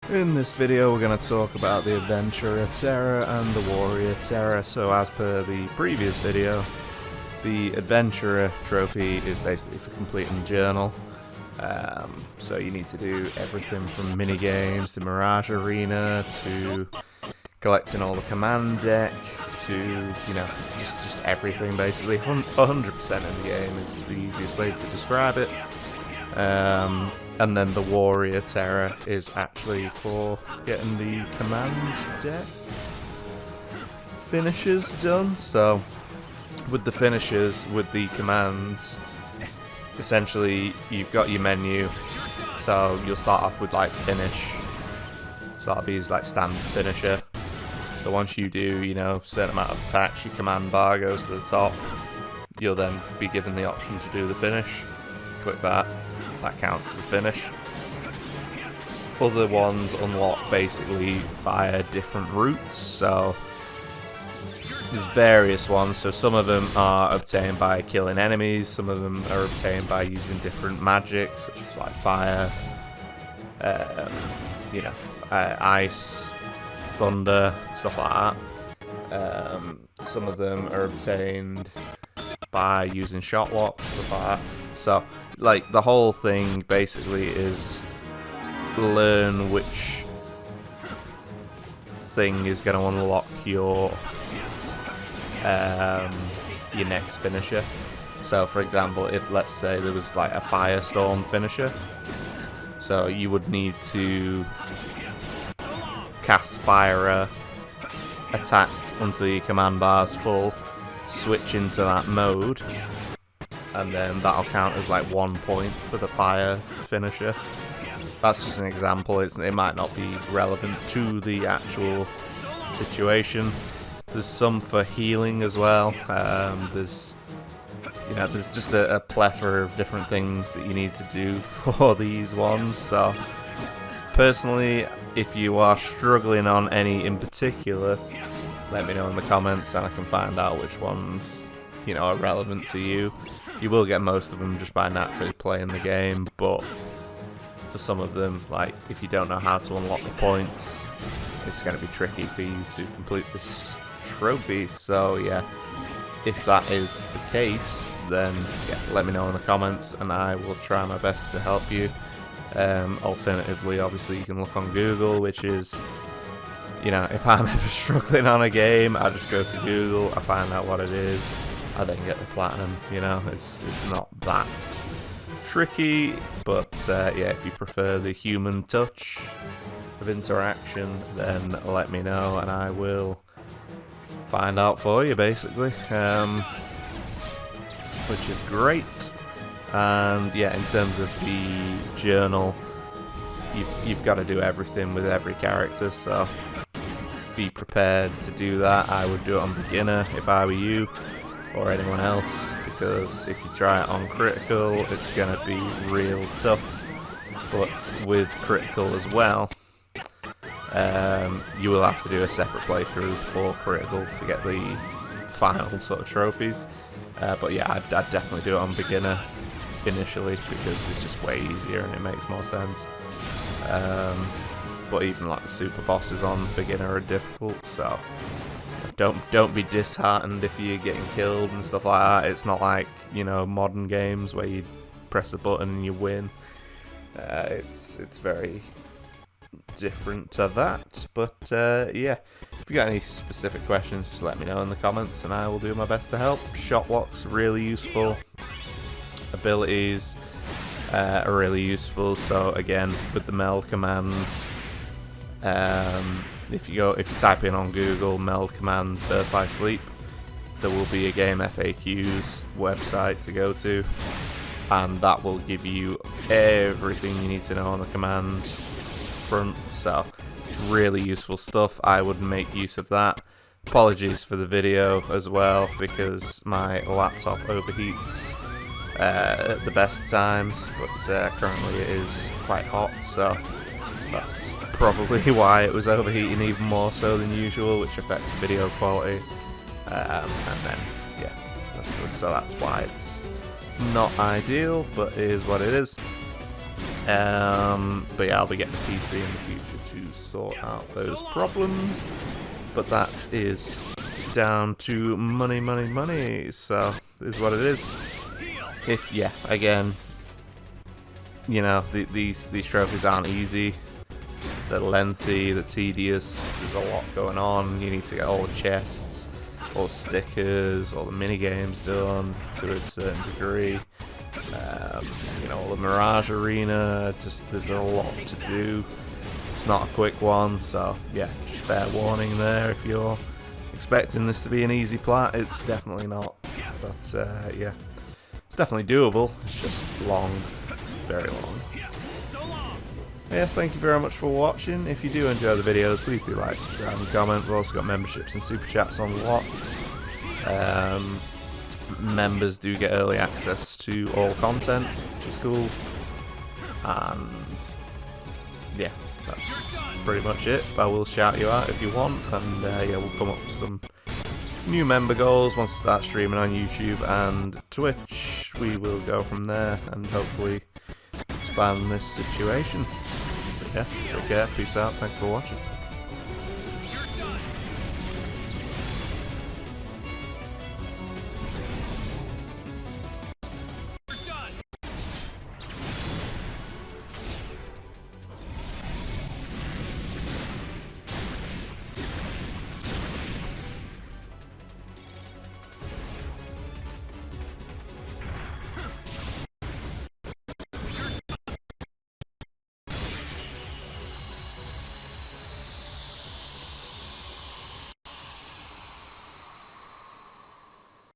In this video we're going to talk about the Adventurer Terra and the Warrior Terra. So as per the previous video, the Adventurer trophy is basically for completing the journal. So you need to do everything from mini games to Mirage Arena to collecting all the command deck to, you know, just everything basically. 100% of the game is the easiest way to describe it. And then the Warrior Terra is actually for getting the command deck finishers done. So with the finishers, with the commands, essentially you've got your menu. So you'll start off with like finish. So that'll be his like standard finisher. So once you do, you know, a certain amount of attacks, your command bar goes to the top. You'll then be given the option to do the finish. Click that. That counts as a finish. Other ones unlock basically via different routes, so there's various ones. So some of them are obtained by killing enemies, some of them are obtained by using different magics, such as like fire, ice, thunder, stuff like that. Some of them are obtained by using shot locks, stuff like that. So, like, the whole thing basically is learn which thing is going to unlock your next finisher. So, for example, if let's say there was like a firestorm finisher, so you would need to cast fire attack until your command bar's full, switch into that mode, and then that'll count as like 1 point for the fire finisher. That's just an example. It might not be relevant to the actual situation. There's some for healing as well. There's just a plethora of different things that you need to do for these ones. So personally, if you are struggling on any in particular, let me know in the comments and I can find out which ones, you know, are relevant to you. You will get most of them just by naturally playing the game, but for some of them, like if you don't know how to unlock the points, it's going to be tricky for you to complete this trophy. So yeah, if that is the case, then yeah, let me know in the comments and I will try my best to help you. Alternatively, obviously you can look on Google, which is, you know, if I'm ever struggling on a game, I just go to Google, I find out what it is, I then get the platinum. You know, it's not that tricky, but yeah, if you prefer the human touch of interaction, then let me know and I will find out for you, basically, which is great. And yeah, in terms of the journal, you've got to do everything with every character, so be prepared to do that. I would do it on beginner if I were you, or anyone else, because if you try it on critical, it's going to be real tough. But with critical as well, you will have to do a separate playthrough for critical to get the final sort of trophies. But yeah, I'd definitely do it on beginner initially because it's just way easier and it makes more sense. But even like the super bosses on beginner are difficult, so don't be disheartened if you're getting killed and stuff like that. It's not like, you know, modern games where you press a button and you win. It's very different to that. But yeah, if you got any specific questions, just let me know in the comments and I will do my best to help. Shot locks really useful. Abilities are really useful. So again, with the meld commands, if you type in on Google meld commands birth by sleep, there will be a game FAQs website to go to, and that will give you everything you need to know on the command front. So really useful stuff. I would make use of that. Apologies for the video as well because my laptop overheats at the best times, but currently it is quite hot, so that's probably why it was overheating even more so than usual, which affects the video quality. And then yeah, so that's why it's not ideal, but it is what it is. But yeah, I'll be getting a PC in the future to sort out those problems. But that is down to money, money, money. So, this is what it is. If, yeah, again, you know, these trophies aren't easy. They're lengthy, they're tedious, there's a lot going on. You need to get all the chests, all the stickers, all the mini games done to a certain degree. You know, all the Mirage Arena, just there's a lot to do. It's not a quick one, so yeah, just fair warning there. If you're expecting this to be an easy plat, it's definitely not. But yeah, it's definitely doable. It's just long, very long. Yeah, thank you very much for watching. If you do enjoy the videos, please do like, subscribe and comment. We've also got memberships and super chats unlocked. Members do get early access to all content, which is cool. And yeah, that's pretty much it. I will shout you out if you want, and yeah, we'll come up with some new member goals once I start streaming on YouTube and Twitch. We will go from there and hopefully expand this situation. But yeah, take care, peace out, thanks for watching.